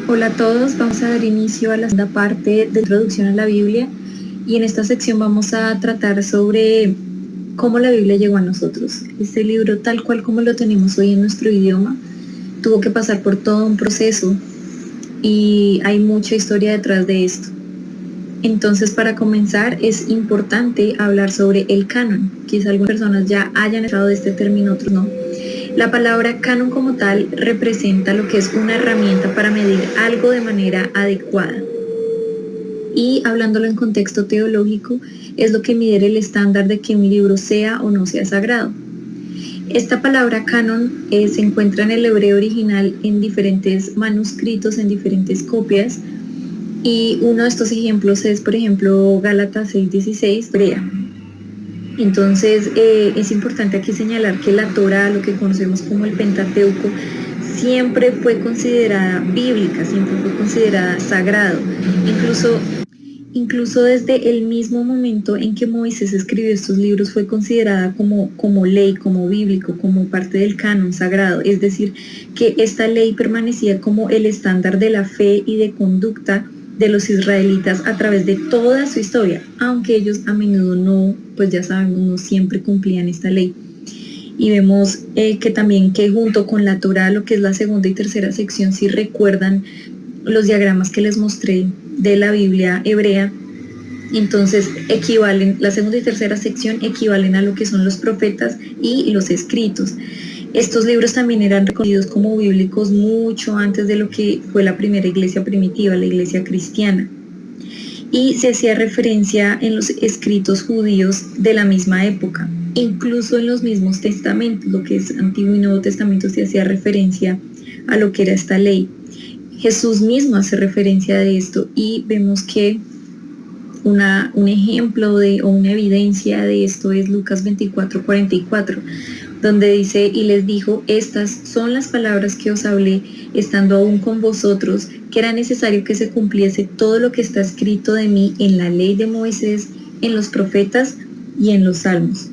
Hola a todos, vamos a dar inicio a la segunda parte de Introducción a la Biblia y en esta sección vamos a tratar sobre cómo la Biblia llegó a nosotros. Este libro, tal cual como lo tenemos hoy en nuestro idioma, tuvo que pasar por todo un proceso y hay mucha historia detrás de esto. Entonces, para comenzar, es importante hablar sobre el canon. Quizá algunas personas ya hayan escuchado de este término, otros no. La palabra canon como tal representa lo que es una herramienta para medir algo de manera adecuada. Y hablándolo en contexto teológico, es lo que mide el estándar de que un libro sea o no sea sagrado. Esta palabra canon se encuentra en el hebreo original en diferentes manuscritos, en diferentes copias, y uno de estos ejemplos es, por ejemplo, Gálatas 6:16, hebrea. Entonces es importante aquí señalar que la Torá, lo que conocemos como el Pentateuco, siempre fue considerada bíblica, siempre fue considerada sagrado. Incluso desde el mismo momento en que Moisés escribió estos libros fue considerada como ley, como bíblico, como parte del canon sagrado. Es decir, que esta ley permanecía como el estándar de la fe y de conducta de los israelitas a través de toda su historia, aunque ellos a menudo no, pues ya sabemos, no siempre cumplían esta ley. Y vemos que también que junto con la Torá, lo que es la segunda y tercera sección, si recuerdan los diagramas que les mostré de la Biblia hebrea, entonces equivalen, la segunda y tercera sección equivalen a lo que son los profetas y los escritos. Estos libros también eran reconocidos como bíblicos mucho antes de lo que fue la primera iglesia primitiva, la iglesia cristiana. Y se hacía referencia en los escritos judíos de la misma época. Incluso en los mismos testamentos, lo que es Antiguo y Nuevo Testamento, se hacía referencia a lo que era esta ley. Jesús mismo hace referencia de esto y vemos que un ejemplo o una evidencia de esto es Lucas 24:44, donde dice: y les dijo, estas son las palabras que os hablé estando aún con vosotros, que era necesario que se cumpliese todo lo que está escrito de mí en la ley de Moisés, en los profetas y en los salmos.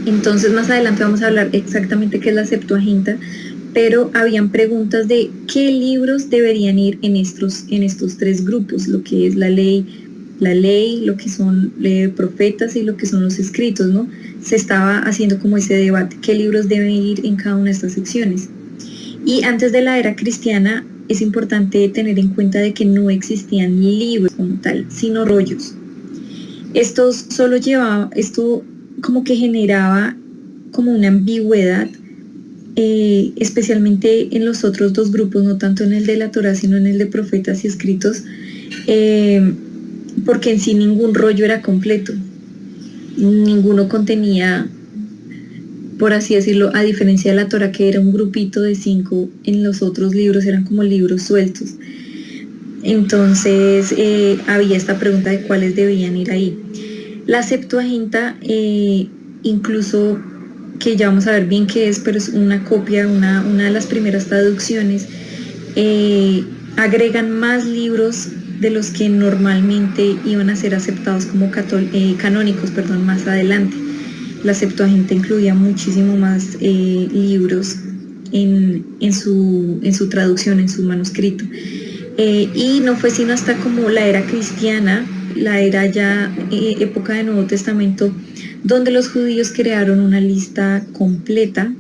Entonces más adelante vamos a hablar exactamente qué es la Septuaginta, pero habían preguntas de qué libros deberían ir en estos tres grupos, lo que es la ley, lo que son profetas y lo que son los escritos, ¿no? Se estaba haciendo como ese debate, qué libros deben ir en cada una de estas secciones. Y antes de la era cristiana es importante tener en cuenta de que no existían libros como tal, sino rollos. Esto como que generaba como una ambigüedad, especialmente en los otros dos grupos, no tanto en el de la Torá, sino en el de profetas y escritos, porque en sí ningún rollo era completo, ninguno contenía, por así decirlo, a diferencia de la Torá, que era un grupito de 5, en los otros libros eran como libros sueltos. Entonces había esta pregunta de cuáles debían ir ahí. La Septuaginta, incluso, que ya vamos a ver bien qué es, pero es una copia, una de las primeras traducciones, agregan más libros de los que normalmente iban a ser aceptados como canónicos, más adelante. La Septuaginta incluía muchísimo más libros en su traducción, en su manuscrito. Y no fue sino hasta como la era cristiana, la era ya época del Nuevo Testamento, donde los judíos crearon una lista completa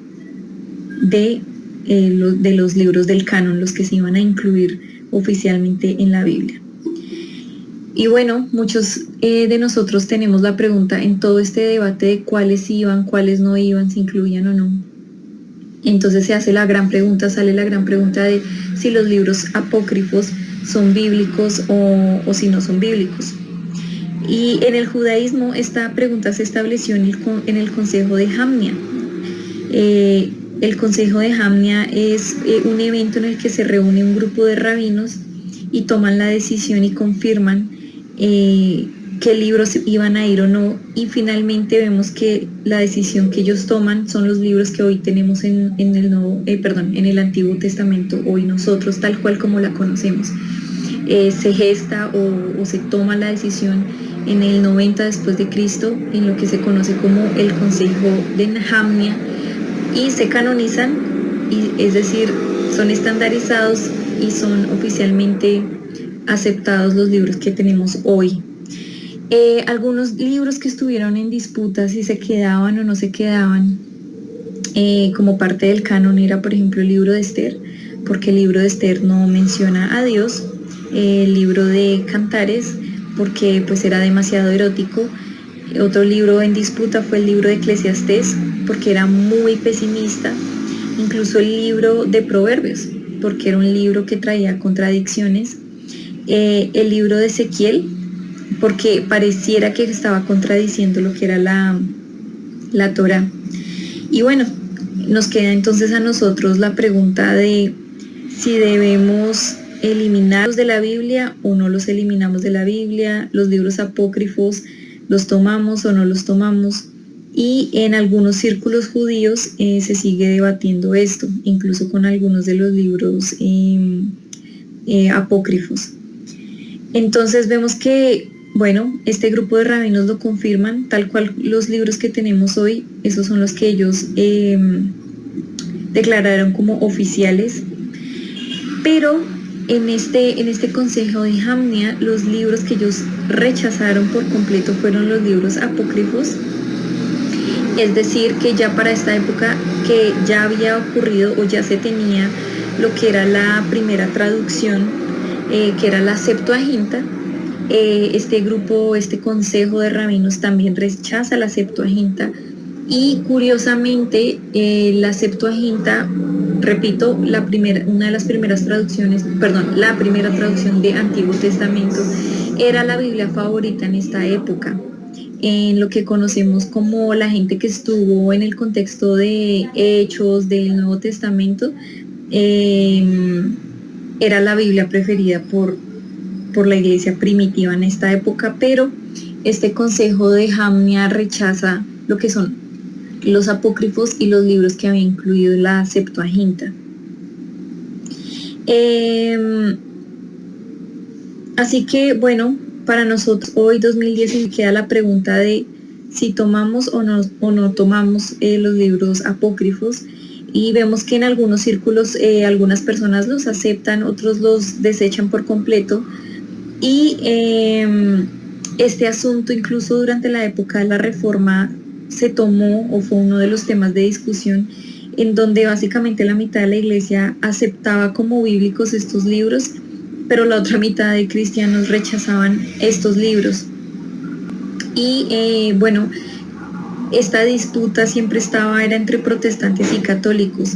de los libros del canon, los que se iban a incluir oficialmente en la Biblia. Y bueno, muchos de nosotros tenemos la pregunta en todo este debate de cuáles iban, cuáles no iban, si incluían o no. Entonces se hace la gran pregunta, sale la gran pregunta de si los libros apócrifos son bíblicos o si no son bíblicos. Y en el judaísmo esta pregunta se estableció en el Consejo de Jamnia. El Consejo de Jamnia es un evento en el que se reúne un grupo de rabinos y toman la decisión y confirman qué libros iban a ir o no, y finalmente vemos que la decisión que ellos toman son los libros que hoy tenemos en el Antiguo Testamento, hoy nosotros, tal cual como la conocemos. Se gesta o se toma la decisión en el 90 después de Cristo, en lo que se conoce como el Consejo de Jamnia, y se canonizan, y es decir, son estandarizados y son oficialmente aceptados los libros que tenemos hoy. Algunos libros que estuvieron en disputa si se quedaban o no se quedaban como parte del canon era, por ejemplo, el libro de Esther, porque el libro de Esther no menciona a Dios, el libro de Cantares, porque pues era demasiado erótico. Otro libro en disputa fue el libro de Eclesiastés, porque era muy pesimista. Incluso el libro de Proverbios, porque era un libro que traía contradicciones. El libro de Ezequiel, porque pareciera que estaba contradiciendo lo que era la Torá. Y bueno, nos queda entonces a nosotros la pregunta de si debemos eliminarlos de la Biblia o no los eliminamos de la Biblia, los libros apócrifos, los tomamos o no los tomamos. Y en algunos círculos judíos se sigue debatiendo esto, incluso con algunos de los libros apócrifos. Entonces vemos que, bueno, este grupo de rabinos lo confirman, tal cual los libros que tenemos hoy, esos son los que ellos declararon como oficiales. Pero en este consejo de Jamnia, los libros que ellos rechazaron por completo fueron los libros apócrifos. Es decir, que ya para esta época que ya había ocurrido o ya se tenía lo que era la primera traducción, que era la Septuaginta, este grupo, este consejo de rabinos también rechaza la Septuaginta y curiosamente la Septuaginta, repito, una de las primeras traducciones, la primera traducción de Antiguo Testamento era la Biblia favorita en esta época. En lo que conocemos como la gente que estuvo en el contexto de Hechos del Nuevo Testamento, era la Biblia preferida por la iglesia primitiva en esta época, pero este consejo de Jamnia rechaza lo que son los apócrifos y los libros que había incluido la Septuaginta. Así que bueno, para nosotros hoy 2010 queda la pregunta de si tomamos o no tomamos los libros apócrifos, y vemos que en algunos círculos algunas personas los aceptan, otros los desechan por completo, y este asunto incluso durante la época de la Reforma se tomó o fue uno de los temas de discusión, en donde básicamente la mitad de la iglesia aceptaba como bíblicos estos libros, pero la otra mitad de cristianos rechazaban estos libros. Y bueno, esta disputa siempre era entre protestantes y católicos,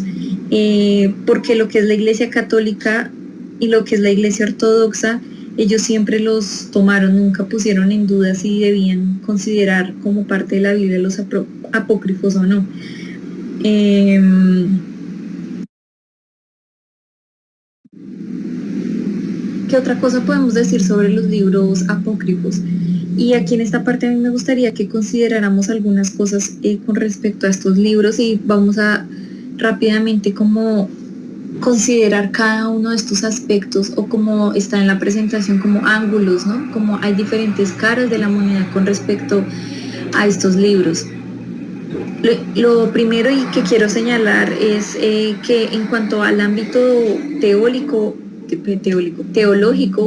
porque lo que es la iglesia católica y lo que es la iglesia ortodoxa, ellos siempre los tomaron, nunca pusieron en duda si debían considerar como parte de la Biblia los apócrifos o no. ¿Qué otra cosa podemos decir sobre los libros apócrifos? Y aquí en esta parte a mí me gustaría que consideráramos algunas cosas con respecto a estos libros, y vamos a rápidamente como considerar cada uno de estos aspectos, o como está en la presentación como ángulos, ¿no? Como hay diferentes caras de la moneda con respecto a estos libros. Lo primero y que quiero señalar es que en cuanto al ámbito teológico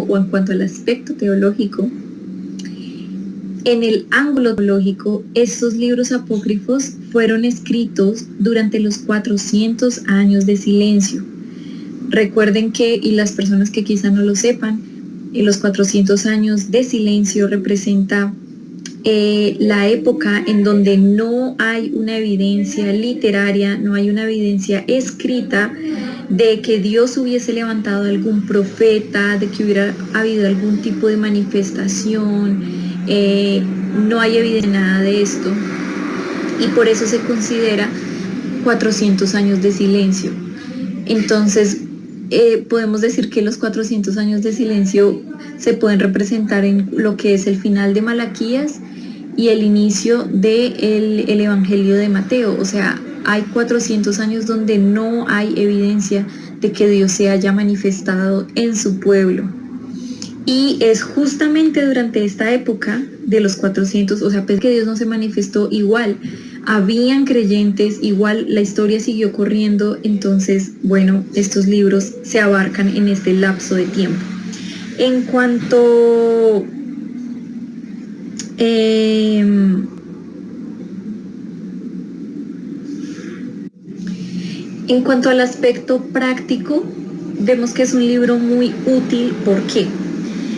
o en cuanto al aspecto teológico, en el ángulo teológico, estos libros apócrifos fueron escritos durante los 400 años de silencio. Recuerden que, y las personas que quizá no lo sepan, los 400 años de silencio representa la época en donde no hay una evidencia literaria, no hay una evidencia escrita de que Dios hubiese levantado algún profeta, de que hubiera habido algún tipo de manifestación, no hay evidencia de nada de esto, y por eso se considera 400 años de silencio. Entonces, podemos decir que los 400 años de silencio se pueden representar en lo que es el final de Malaquías y el inicio del Evangelio de Mateo. O sea, hay 400 años donde no hay evidencia de que Dios se haya manifestado en su pueblo. Y es justamente durante esta época de los 400, o sea, pues que Dios no se manifestó igual. habían creyentes, igual la historia siguió corriendo, entonces, bueno, estos libros se abarcan en este lapso de tiempo. En cuanto en cuanto al aspecto práctico, vemos que es un libro muy útil. ¿Por qué?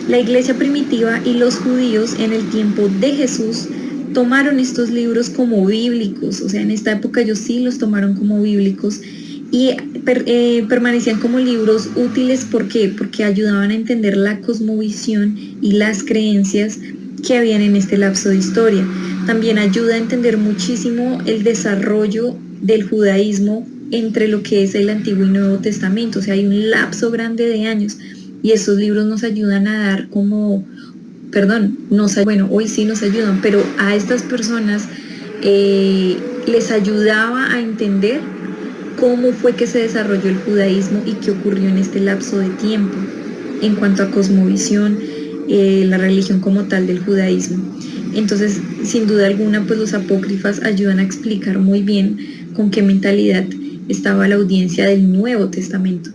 La iglesia primitiva y los judíos en el tiempo de Jesús tomaron estos libros como bíblicos, o sea, en esta época ellos sí los tomaron como bíblicos y permanecían como libros útiles. ¿Por qué? Porque ayudaban a entender la cosmovisión y las creencias que habían en este lapso de historia. También ayuda a entender muchísimo el desarrollo del judaísmo entre lo que es el Antiguo y Nuevo Testamento, o sea, hay un lapso grande de años y estos libros nos ayudan a dar como, bueno, hoy sí nos ayudan, pero a estas personas les ayudaba a entender cómo fue que se desarrolló el judaísmo y qué ocurrió en este lapso de tiempo en cuanto a cosmovisión, la religión como tal del judaísmo. Entonces, sin duda alguna, pues los apócrifas ayudan a explicar muy bien con qué mentalidad estaba la audiencia del Nuevo Testamento.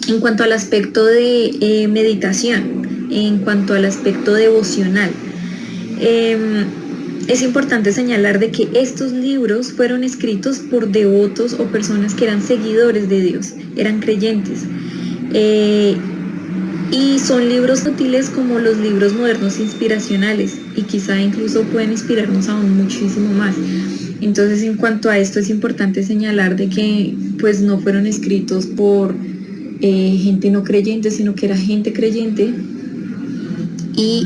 En cuanto al aspecto de meditación, en cuanto al aspecto devocional, es importante señalar de que estos libros fueron escritos por devotos o personas que eran seguidores de Dios, eran creyentes. Y son libros útiles como los libros modernos inspiracionales y quizá incluso pueden inspirarnos aún muchísimo más. Entonces, en cuanto a esto es importante señalar de que pues no fueron escritos por gente no creyente, sino que era gente creyente y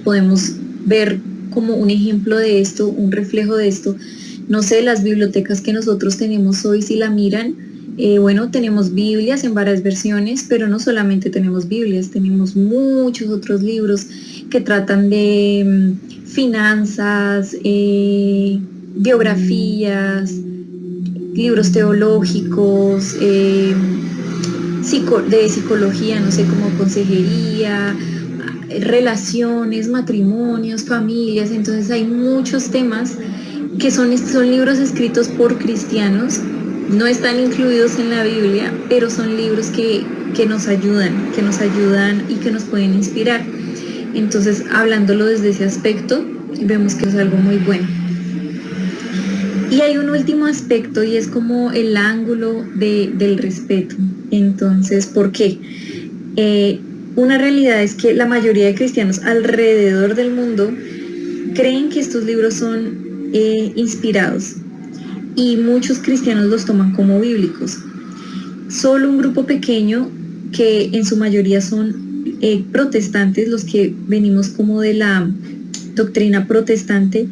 podemos ver como un ejemplo de esto, un reflejo de esto. No sé, las bibliotecas que nosotros tenemos hoy, si la miran, bueno, tenemos Biblias en varias versiones, pero no solamente tenemos Biblias, tenemos muchos otros libros que tratan de finanzas, biografías, libros teológicos, de psicología, no sé, como consejería, relaciones, matrimonios, familias. Entonces hay muchos temas que son libros escritos por cristianos, no están incluidos en la Biblia, pero son libros que nos ayudan y que nos pueden inspirar. Entonces, hablándolo desde ese aspecto, vemos que es algo muy bueno. Y hay un último aspecto y es como el ángulo del respeto. Entonces, ¿por qué? Una realidad es que la mayoría de cristianos alrededor del mundo creen que estos libros son inspirados y muchos cristianos los toman como bíblicos. Solo un grupo pequeño, que en su mayoría son protestantes, los que venimos como de la doctrina protestante,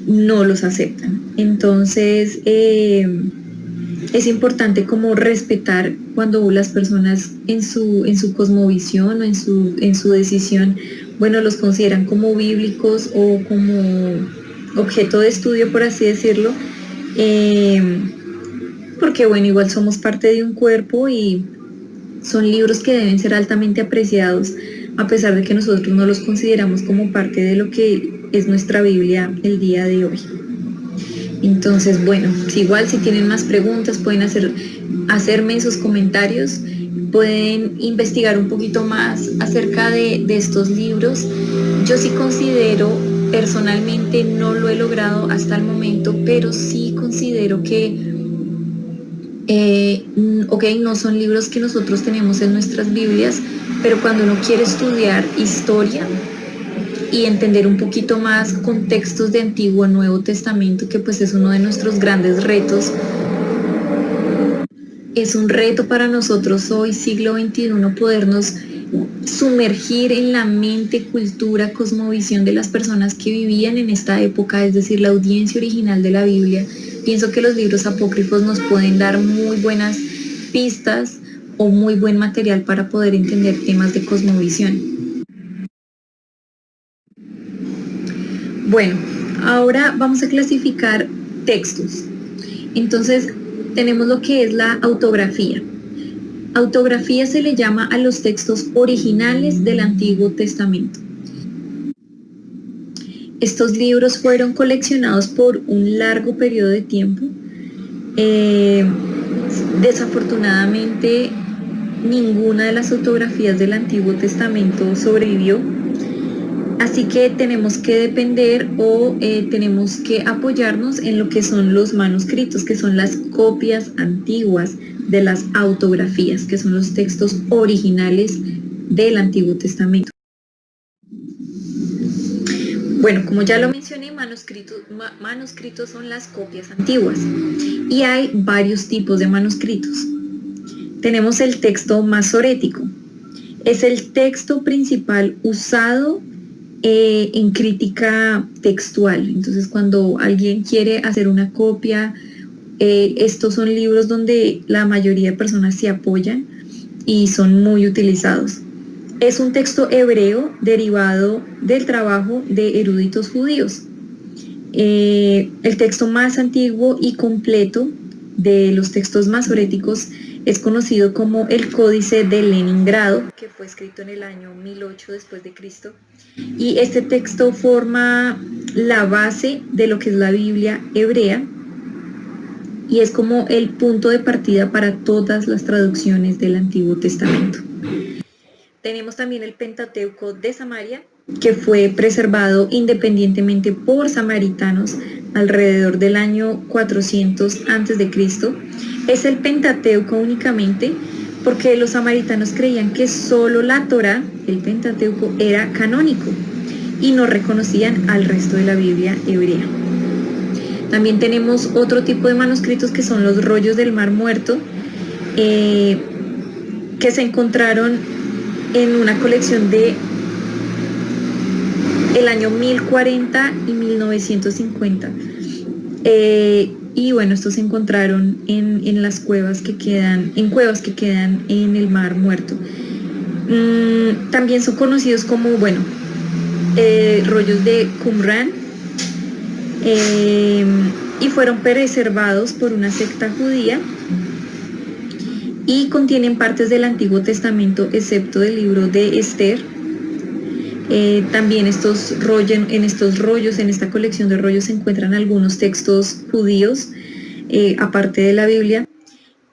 no los aceptan. Entonces es importante como respetar cuando las personas en su cosmovisión o en su decisión, bueno, los consideran como bíblicos o como objeto de estudio, por así decirlo, porque bueno, igual somos parte de un cuerpo y son libros que deben ser altamente apreciados, a pesar de que nosotros no los consideramos como parte de lo que es nuestra Biblia el día de hoy. Entonces, bueno, igual si tienen más preguntas pueden hacerme esos comentarios, pueden investigar un poquito más acerca de estos libros. Yo sí considero, personalmente no lo he logrado hasta el momento, pero sí considero que no son libros que nosotros tenemos en nuestras Biblias, pero cuando uno quiere estudiar historia y entender un poquito más contextos de Antiguo y Nuevo Testamento, que pues es uno de nuestros grandes retos, es un reto para nosotros hoy, siglo XXI, podernos sumergir en la mente, cultura, cosmovisión de las personas que vivían en esta época, es decir, la audiencia original de la Biblia. Pienso que los libros apócrifos nos pueden dar muy buenas pistas o muy buen material para poder entender temas de cosmovisión. Bueno, ahora vamos a clasificar textos. Entonces, tenemos lo que es la autografía. Autografía se le llama a los textos originales del Antiguo Testamento. Estos libros fueron coleccionados por un largo periodo de tiempo. Desafortunadamente, ninguna de las autografías del Antiguo Testamento sobrevivió, así que tenemos que depender o tenemos que apoyarnos en lo que son los manuscritos, que son las copias antiguas de las autografías, que son los textos originales del Antiguo Testamento. Bueno, como ya lo mencioné, manuscritos son las copias antiguas y hay varios tipos de manuscritos. Tenemos el texto masorético. Es el texto principal usado en crítica textual. Entonces, cuando alguien quiere hacer una copia, estos son libros donde la mayoría de personas se apoyan y son muy utilizados. Es un texto hebreo derivado del trabajo de eruditos judíos. El texto más antiguo y completo de los textos masoréticos es conocido como el Códice de Leningrado, que fue escrito en el año 1008 después de Cristo. Y este texto forma la base de lo que es la Biblia hebrea y es como el punto de partida para todas las traducciones del Antiguo Testamento. Tenemos también el Pentateuco de Samaria, que fue preservado independientemente por samaritanos alrededor del año 400 a.C. Es el Pentateuco únicamente porque los samaritanos creían que solo la Torá, el Pentateuco, era canónico y no reconocían al resto de la Biblia hebrea. También tenemos otro tipo de manuscritos que son los rollos del Mar Muerto, que se encontraron en una colección de el año 1040 y 1950. Y bueno, estos se encontraron en las cuevas que quedan, en el Mar Muerto. También son conocidos como, bueno, rollos de Qumran, y fueron preservados por una secta judía y contienen partes del Antiguo Testamento excepto del libro de Esther. También en esta colección de rollos se encuentran algunos textos judíos, aparte de la Biblia,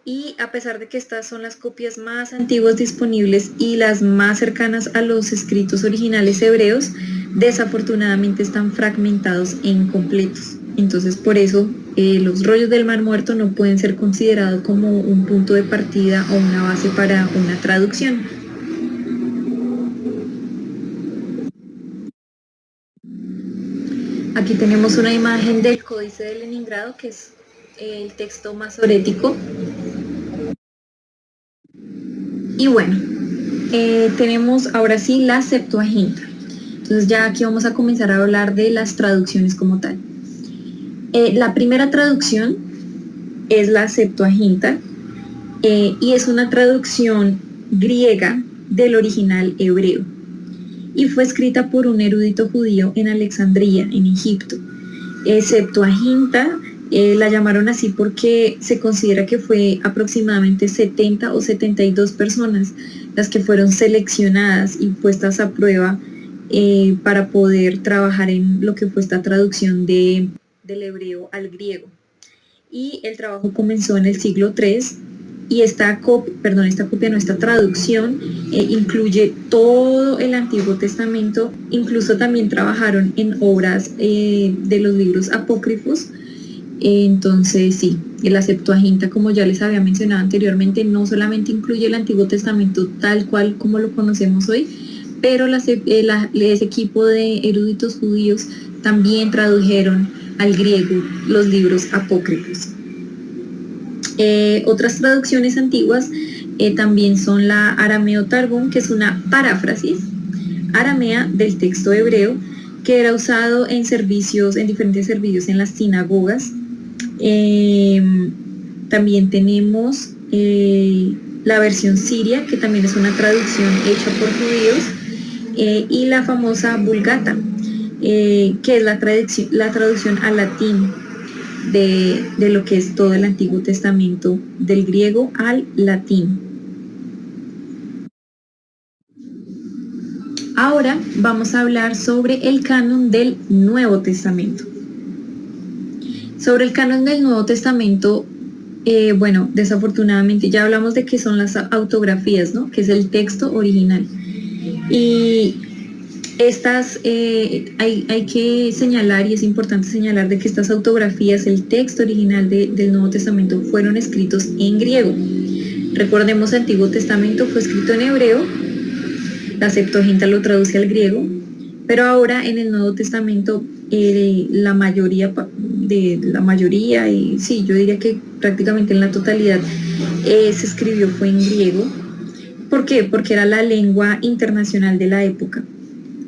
y a pesar de que estas son las copias más antiguas disponibles y las más cercanas a los escritos originales hebreos, desafortunadamente están fragmentados e incompletos. Entonces, por eso los rollos del Mar Muerto no pueden ser considerados como un punto de partida o una base para una traducción. Aquí tenemos una imagen del Códice de Leningrado, que es el texto masorético. Y bueno, tenemos ahora sí la Septuaginta. Entonces ya aquí vamos a comenzar a hablar de las traducciones como tal. La primera traducción es la Septuaginta y es una traducción griega del original hebreo y fue escrita por un erudito judío en Alejandría, en Egipto. Septuaginta la llamaron así porque se considera que fue aproximadamente 70 o 72 personas las que fueron seleccionadas y puestas a prueba para poder trabajar en lo que fue esta traducción del hebreo al griego. Y el trabajo comenzó en el siglo III y esta traducción incluye todo el Antiguo Testamento, incluso también trabajaron en obras de los libros apócrifos. Entonces sí, la Septuaginta, como ya les había mencionado anteriormente, no solamente incluye el Antiguo Testamento tal cual como lo conocemos hoy, pero ese equipo de eruditos judíos también tradujeron al griego los libros apócrifos. Otras traducciones antiguas también son la Arameo Targum, que es una paráfrasis aramea del texto hebreo que era usado en diferentes servicios en las sinagogas. También tenemos la versión siria, que también es una traducción hecha por judíos, y la famosa Vulgata, que es la traducción al latín de lo que es todo el Antiguo Testamento, del griego al latín. Ahora vamos a hablar sobre el canon del Nuevo Testamento. Sobre el canon del Nuevo Testamento, bueno, desafortunadamente ya hablamos de qué son las autografías, ¿no? Que es el texto original. Y estas, hay que señalar, y es importante señalar, de que estas autografías, el texto original del Nuevo Testamento, fueron escritos en griego. Recordemos, el Antiguo Testamento fue escrito en hebreo, la Septuaginta lo traduce al griego, pero ahora en el Nuevo Testamento la mayoría, y sí, yo diría que prácticamente en la totalidad, se escribió fue en griego. ¿Por qué? Porque era la lengua internacional de la época,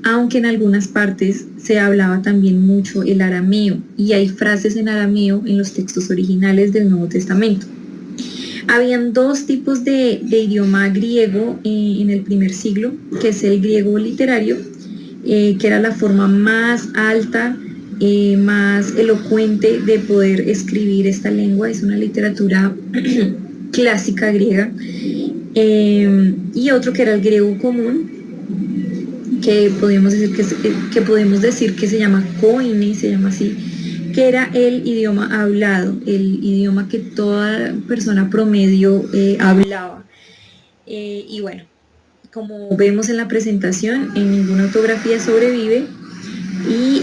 aunque en algunas partes se hablaba también mucho el arameo, y hay frases en arameo en los textos originales del Nuevo Testamento. Habían dos tipos de idioma griego en el primer siglo, que es el griego literario, que era la forma más alta, más elocuente de poder escribir esta lengua. Es una literatura clásica griega, y otro que era el griego común, que podemos decir que se llama Koine, se llama así, que era el idioma hablado, el idioma que toda persona promedio hablaba. Y bueno, como vemos en la presentación, en ninguna autografía sobrevive, y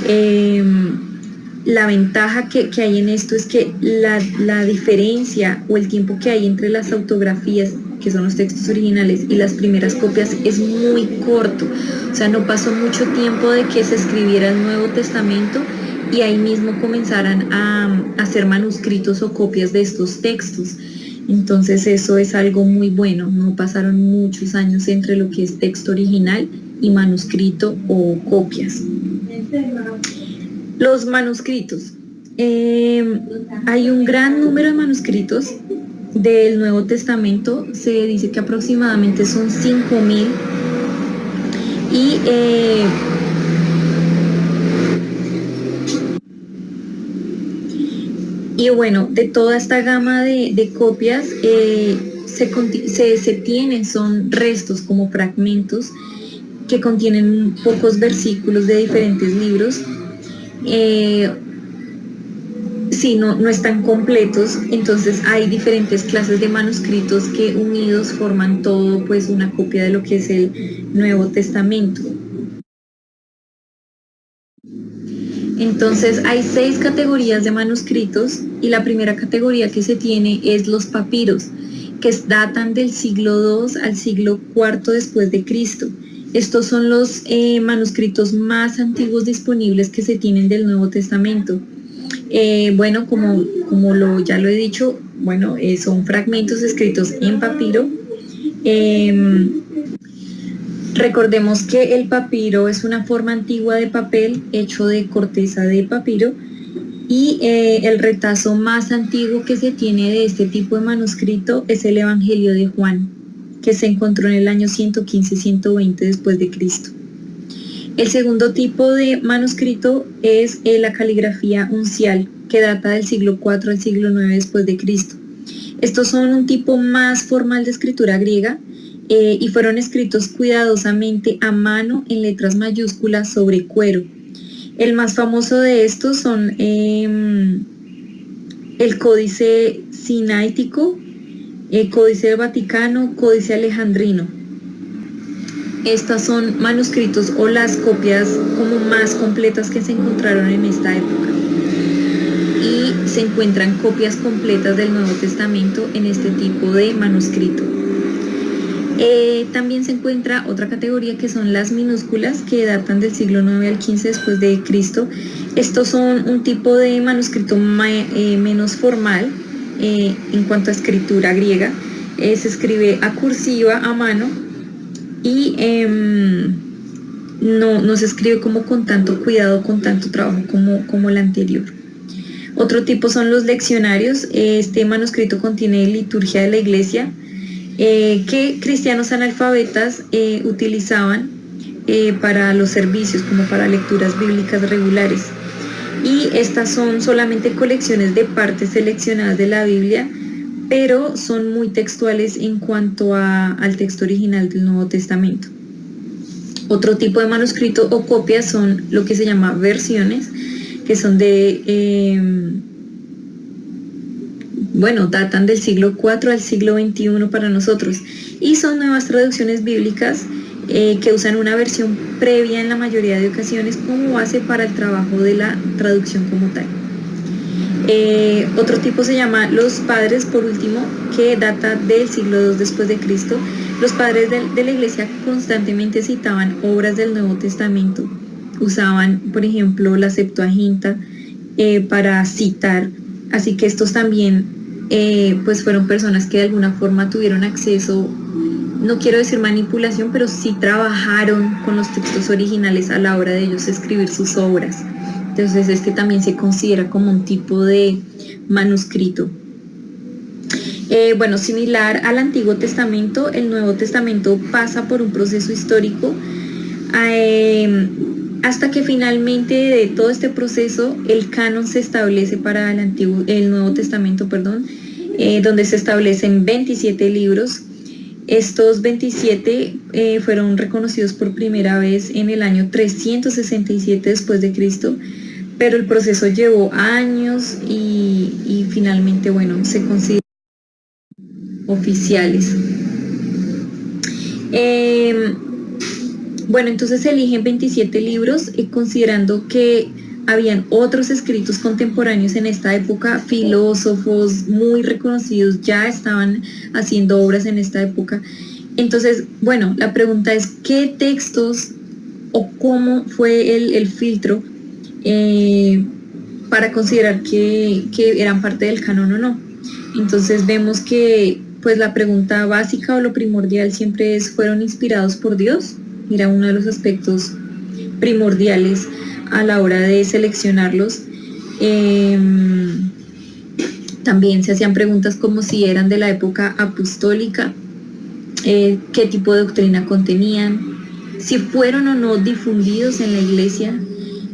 la ventaja que hay en esto es que la diferencia o el tiempo que hay entre las autografías, que son los textos originales, y las primeras copias es muy corto. O sea, no pasó mucho tiempo de que se escribiera el Nuevo Testamento y ahí mismo comenzaran a hacer manuscritos o copias de estos textos. Entonces eso es algo muy bueno, no pasaron muchos años entre lo que es texto original y manuscrito o copias. Los manuscritos. Hay un gran número de manuscritos del Nuevo Testamento, se dice que aproximadamente son 5.000, y bueno, de toda esta gama de copias se tienen, son restos como fragmentos que contienen pocos versículos de diferentes libros. Sí, no están completos, entonces hay diferentes clases de manuscritos que unidos forman todo, pues, una copia de lo que es el Nuevo Testamento. Entonces hay 6 categorías de manuscritos, y la primera categoría que se tiene es los papiros, que datan del siglo II al siglo IV después de Cristo. Estos son los manuscritos más antiguos disponibles que se tienen del Nuevo Testamento. Bueno, como ya lo he dicho, bueno, son fragmentos escritos en papiro. Recordemos que el papiro es una forma antigua de papel hecho de corteza de papiro, y el retazo más antiguo que se tiene de este tipo de manuscrito es el Evangelio de Juan, que se encontró en el año 115-120 después de Cristo. El segundo tipo de manuscrito es la caligrafía uncial, que data del siglo IV al siglo IX después de Cristo. Estos son un tipo más formal de escritura griega, y fueron escritos cuidadosamente a mano en letras mayúsculas sobre cuero. El más famoso de estos son el Códice Sinaítico, el Códice del Vaticano, Códice Alejandrino. Estas son manuscritos o las copias como más completas que se encontraron en esta época, y se encuentran copias completas del Nuevo Testamento en este tipo de manuscrito. También se encuentra otra categoría, que son las minúsculas, que datan del siglo IX al XV después de Cristo. Estos son un tipo de manuscrito menos formal en cuanto a escritura griega. Se escribe a cursiva, a mano, y no se escribe como con tanto cuidado, con tanto trabajo como la anterior. Otro tipo son los leccionarios. Este manuscrito contiene liturgia de la iglesia, que cristianos analfabetas utilizaban para los servicios, como para lecturas bíblicas regulares. Y estas son solamente colecciones de partes seleccionadas de la Biblia, pero son muy textuales en cuanto al texto original del Nuevo Testamento. Otro tipo de manuscrito o copias son lo que se llama versiones, que son datan del siglo IV al siglo XXI para nosotros, y son nuevas traducciones bíblicas que usan una versión previa en la mayoría de ocasiones como base para el trabajo de la traducción como tal. Otro tipo se llama los padres, por último, que data del siglo II después de Cristo. Los padres de la iglesia constantemente citaban obras del Nuevo Testamento, usaban, por ejemplo, la Septuaginta para citar, así que estos también pues fueron personas que de alguna forma tuvieron acceso, no quiero decir manipulación, pero sí trabajaron con los textos originales a la hora de ellos escribir sus obras. Entonces este también se considera como un tipo de manuscrito. Similar al Antiguo Testamento, el Nuevo Testamento pasa por un proceso histórico hasta que finalmente de todo este proceso el canon se establece para el Nuevo Testamento, donde se establecen 27 libros. Estos 27 fueron reconocidos por primera vez en el año 367 después de Cristo, pero el proceso llevó años y finalmente, se consideran oficiales. Entonces se eligen 27 libros, considerando que habían otros escritos contemporáneos en esta época, filósofos muy reconocidos ya estaban haciendo obras en esta época. Entonces, la pregunta es, ¿qué textos o cómo fue el filtro para considerar que eran parte del canon o no? Entonces vemos que pues la pregunta básica o lo primordial siempre es, ¿fueron inspirados por Dios? Era uno de los aspectos primordiales a la hora de seleccionarlos. También se hacían preguntas como si eran de la época apostólica, qué tipo de doctrina contenían, si fueron o no difundidos en la iglesia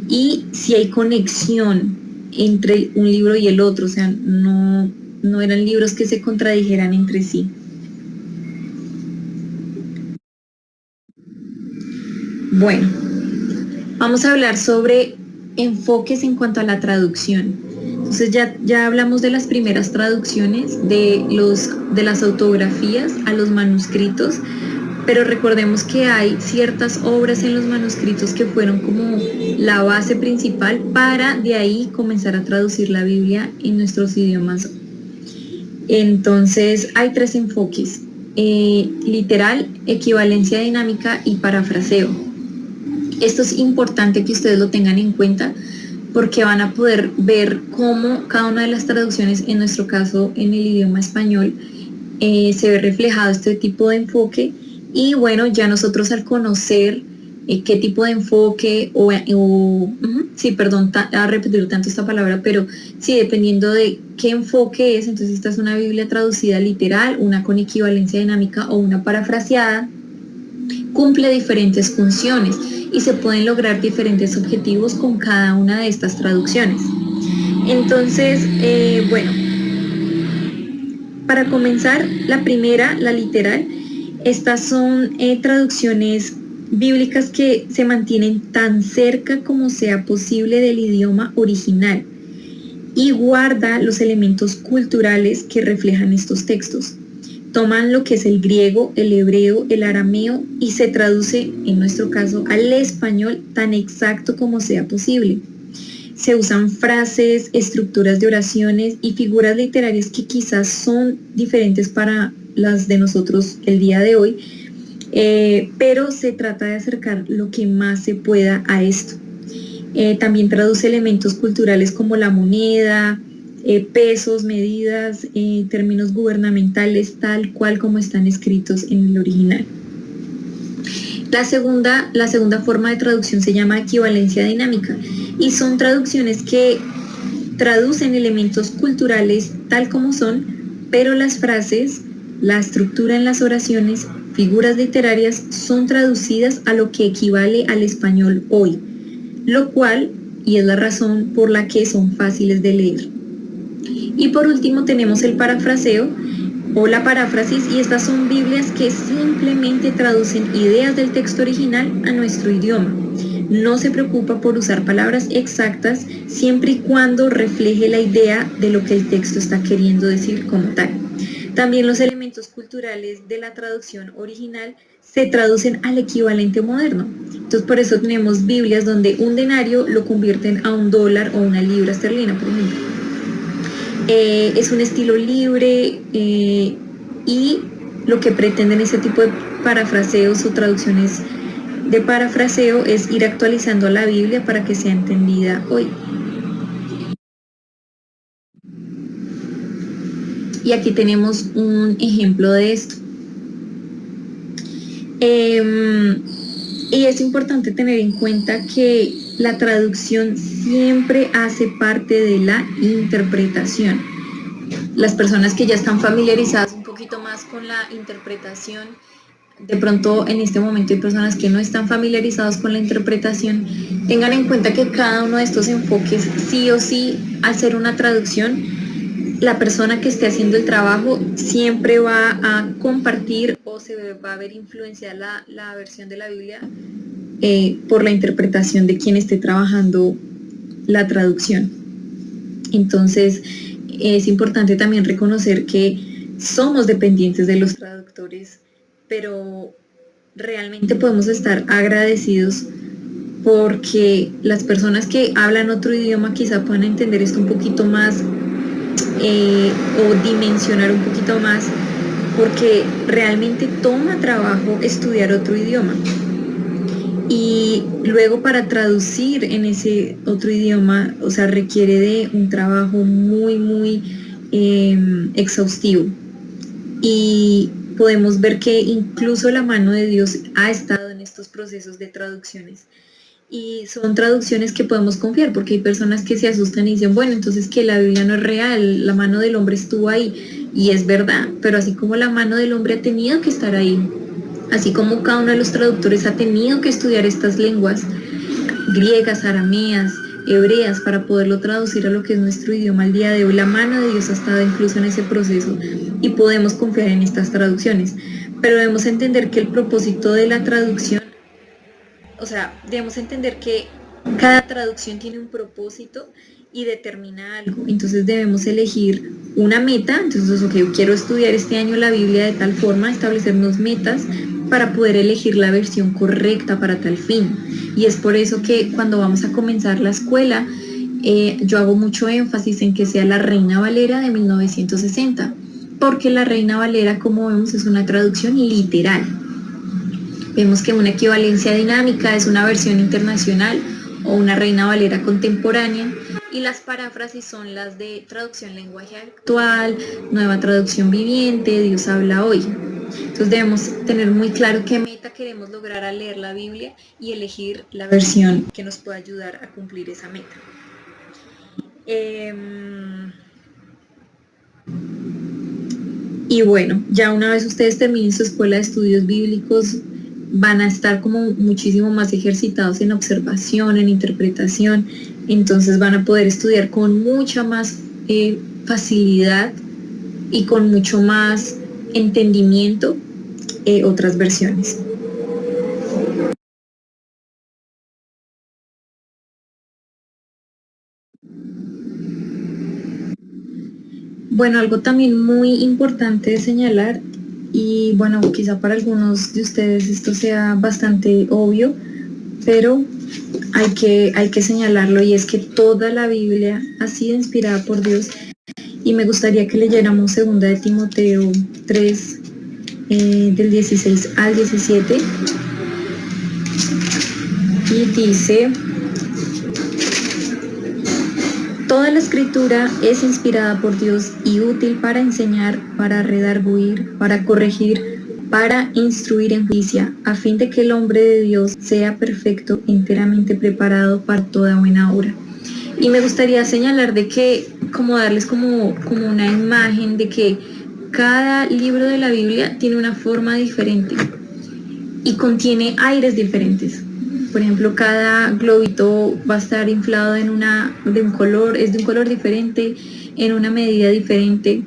y si hay conexión entre un libro y el otro, o sea, no eran libros que se contradijeran entre sí. Bueno, vamos a hablar sobre enfoques en cuanto a la traducción. Entonces ya hablamos de las primeras traducciones de las autografías a los manuscritos, pero recordemos que hay ciertas obras en los manuscritos que fueron como la base principal para de ahí comenzar a traducir la Biblia en nuestros idiomas. Entonces hay 3 enfoques: literal, equivalencia dinámica y parafraseo. Esto es importante que ustedes lo tengan en cuenta porque van a poder ver cómo cada una de las traducciones, en nuestro caso en el idioma español, se ve reflejado este tipo de enfoque. Y ya nosotros al conocer qué tipo de enfoque a repetir tanto esta palabra, pero sí, dependiendo de qué enfoque es, entonces esta es una Biblia traducida literal, una con equivalencia dinámica o una parafraseada, cumple diferentes funciones y se pueden lograr diferentes objetivos con cada una de estas traducciones. Entonces, para comenzar, la primera, la literal, estas son traducciones bíblicas que se mantienen tan cerca como sea posible del idioma original y guarda los elementos culturales que reflejan estos textos. Toman lo que es el griego, el hebreo, el arameo y se traduce, en nuestro caso, al español tan exacto como sea posible. Se usan frases, estructuras de oraciones y figuras literarias que quizás son diferentes para las de nosotros el día de hoy, pero se trata de acercar lo que más se pueda a esto. También traduce elementos culturales como la moneda, pesos, medidas, términos gubernamentales, tal cual como están escritos en el original. La segunda forma de traducción se llama equivalencia dinámica y son traducciones que traducen elementos culturales tal como son, pero las frases, la estructura en las oraciones, figuras literarias son traducidas a lo que equivale al español hoy, lo cual, y es la razón por la que son fáciles de leer. Y por último tenemos el parafraseo, o la paráfrasis, y estas son Biblias que simplemente traducen ideas del texto original a nuestro idioma. No se preocupa por usar palabras exactas siempre y cuando refleje la idea de lo que el texto está queriendo decir como tal. También los elementos culturales de la traducción original se traducen al equivalente moderno. Entonces por eso tenemos Biblias donde un denario lo convierten a $1 o una libra esterlina, por ejemplo. Es un estilo libre y lo que pretenden ese tipo de parafraseos o traducciones de parafraseo es ir actualizando la Biblia para que sea entendida hoy. Y aquí tenemos un ejemplo de esto. Y es importante tener en cuenta que la traducción siempre hace parte de la interpretación. Las personas que ya están familiarizadas un poquito más con la interpretación, de pronto en este momento hay personas que no están familiarizadas con la interpretación, tengan en cuenta que cada uno de estos enfoques, sí o sí, al ser una traducción, la persona que esté haciendo el trabajo siempre va a compartir o se va a ver influenciada la versión de la Biblia por la interpretación de quien esté trabajando la traducción. Entonces es importante también reconocer que somos dependientes de los traductores, pero realmente podemos estar agradecidos porque las personas que hablan otro idioma quizá puedan entender esto un poquito más o dimensionar un poquito más, porque realmente toma trabajo estudiar otro idioma. Y luego para traducir en ese otro idioma, o sea, requiere de un trabajo muy exhaustivo. Y podemos ver que incluso la mano de Dios ha estado en estos procesos de traducciones. Y son traducciones que podemos confiar, porque hay personas que se asustan y dicen, bueno, entonces que la Biblia no es real, la mano del hombre estuvo ahí. Y es verdad, pero así como la mano del hombre ha tenido que estar ahí, así como cada uno de los traductores ha tenido que estudiar estas lenguas griegas, arameas, hebreas, para poderlo traducir a lo que es nuestro idioma al día de hoy, la mano de Dios ha estado incluso en ese proceso y podemos confiar en estas traducciones. Pero debemos entender que el propósito de la traducción, o sea, debemos entender que cada traducción tiene un propósito y determina algo. Entonces debemos elegir una meta. Entonces, ok, quiero estudiar este año la Biblia de tal forma, establecernos metas para poder elegir la versión correcta para tal fin. Y es por eso que cuando vamos a comenzar la escuela, yo hago mucho énfasis en que sea la Reina Valera de 1960, porque la Reina Valera, como vemos, es una traducción literal. Vemos que una equivalencia dinámica es una versión internacional o una Reina Valera contemporánea, y las paráfrasis son las de traducción lenguaje actual, nueva traducción viviente, Dios habla hoy. Entonces debemos tener muy claro qué meta queremos lograr al leer la Biblia y elegir la versión que nos pueda ayudar a cumplir esa meta. Y bueno, ya una vez ustedes terminen su escuela de estudios bíblicos, van a estar como muchísimo más ejercitados en observación, en interpretación, entonces van a poder estudiar con mucha más facilidad y con mucho más entendimiento otras versiones. Bueno, algo también muy importante de señalar, y bueno, quizá para algunos de ustedes esto sea bastante obvio, pero hay que señalarlo, y es que toda la Biblia ha sido inspirada por Dios. Y me gustaría que leyéramos 2 de Timoteo 3, del 16 al 17, y dice: toda la escritura es inspirada por Dios y útil para enseñar, para redarguir, para corregir, para instruir en justicia, a fin de que el hombre de Dios sea perfecto, enteramente preparado para toda buena obra. Y me gustaría señalar de que, como darles como una imagen de que cada libro de la Biblia tiene una forma diferente y contiene aires diferentes. Por ejemplo, cada globito va a estar inflado de un color diferente, en una medida diferente.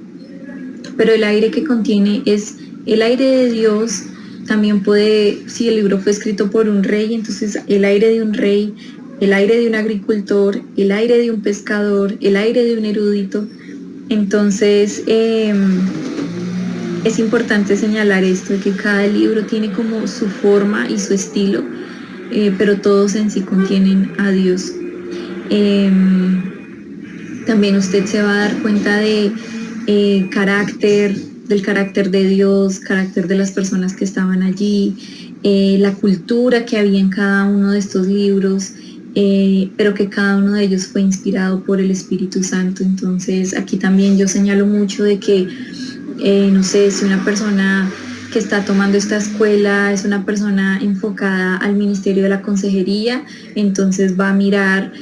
pero el aire que contiene es el aire de Dios. También puede, si el libro fue escrito por un rey, entonces el aire de un rey, el aire de un agricultor, el aire de un pescador, el aire de un erudito. Entonces es importante señalar esto, de que cada libro tiene como su forma y su estilo, pero todos en sí contienen a Dios. También usted se va a dar cuenta de del carácter de Dios, carácter de las personas que estaban allí, la cultura que había en cada uno de estos libros, pero que cada uno de ellos fue inspirado por el Espíritu Santo. Entonces aquí también yo señalo mucho de que, no sé, si una persona que está tomando esta escuela es una persona enfocada al Ministerio de la Consejería, entonces va a mirar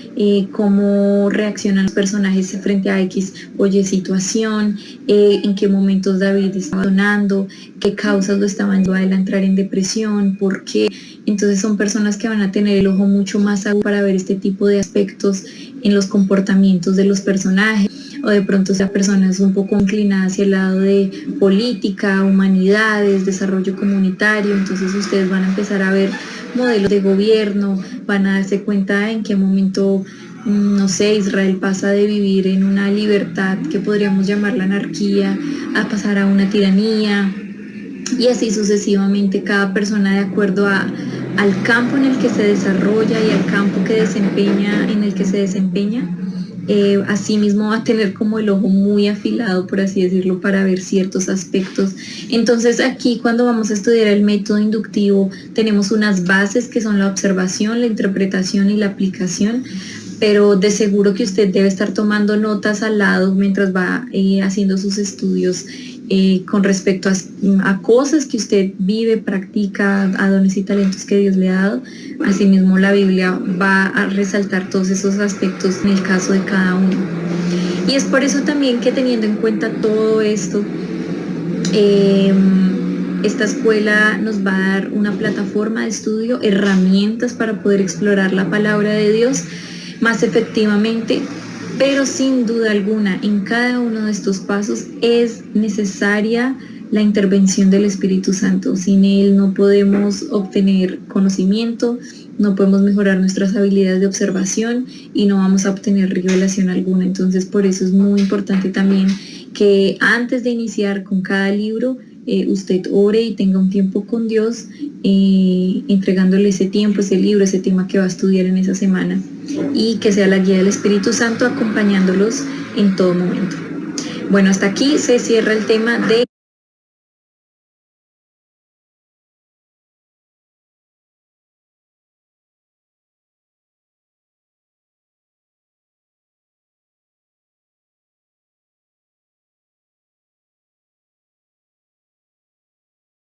cómo reaccionan los personajes frente a X o Y situación, en qué momentos David estaba donando, qué causas lo estaban llevando a él a entrar en depresión, por qué. Entonces son personas que van a tener el ojo mucho más agudo para ver este tipo de aspectos en los comportamientos de los personajes. O de pronto esa persona es un poco inclinada hacia el lado de política, humanidades, desarrollo comunitario, entonces ustedes van a empezar a ver modelos de gobierno, van a darse cuenta en qué momento, no sé, Israel pasa de vivir en una libertad que podríamos llamar la anarquía a pasar a una tiranía, y así sucesivamente cada persona de acuerdo al campo en el que se desarrolla y al campo en el que se desempeña. Asimismo va a tener como el ojo muy afilado, por así decirlo, para ver ciertos aspectos. Entonces aquí cuando vamos a estudiar el método inductivo tenemos unas bases que son la observación, la interpretación y la aplicación, pero de seguro que usted debe estar tomando notas al lado mientras va haciendo sus estudios con respecto a cosas que usted vive, practica, a dones y talentos que Dios le ha dado. Asimismo, la Biblia va a resaltar todos esos aspectos en el caso de cada uno. Y es por eso también que, teniendo en cuenta todo esto, esta escuela nos va a dar una plataforma de estudio, herramientas para poder explorar la palabra de Dios más efectivamente, pero sin duda alguna en cada uno de estos pasos es necesaria la intervención del Espíritu Santo. Sin Él no podemos obtener conocimiento, no podemos mejorar nuestras habilidades de observación y no vamos a obtener revelación alguna. Entonces por eso es muy importante también que antes de iniciar con cada libro, usted ore y tenga un tiempo con Dios, entregándole ese tiempo, ese libro, ese tema que va a estudiar en esa semana, y que sea la guía del Espíritu Santo acompañándolos en todo momento. Bueno, hasta aquí se cierra el tema de